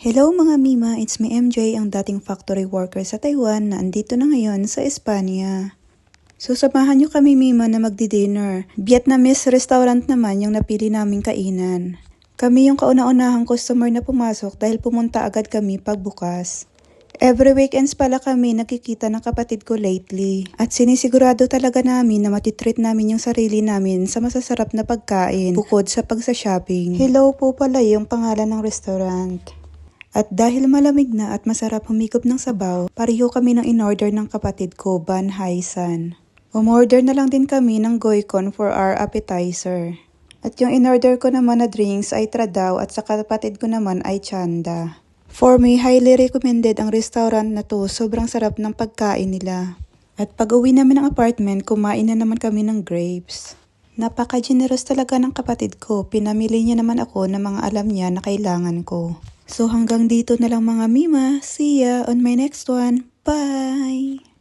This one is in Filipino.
Hello mga Mima, it's me MJ, ang dating factory worker sa Taiwan na andito na ngayon sa Espanya. So samahan nyo kami Mima na magdi-dinner. Vietnamese restaurant naman yung napili naming kainan. Kami yung kauna-unahang customer na pumasok dahil pumunta agad kami pagbukas. Every weekends pala kami nakikita ng kapatid ko lately. At sinisigurado talaga namin na matitreat namin yung sarili namin sa masasarap na pagkain bukod sa pagsa-shopping. Hello po pala yung pangalan ng restaurant. At dahil malamig na at masarap humigop ng sabaw, pareho kami ng in-order ng kapatid ko, Ban Hai San. Umorder na lang din kami ng goikon for our appetizer. At yung in-order ko naman na drinks ay Tradaw at sa kapatid ko naman ay Chanda. For me, highly recommended ang restaurant na to, sobrang sarap ng pagkain nila. At pag uwi namin ng apartment, kumain na naman kami ng grapes. Napaka-generous talaga ng kapatid ko, pinamili niya naman ako ng mga alam niya na kailangan ko. So hanggang dito na lang mga Mima. See ya on my next one. Bye!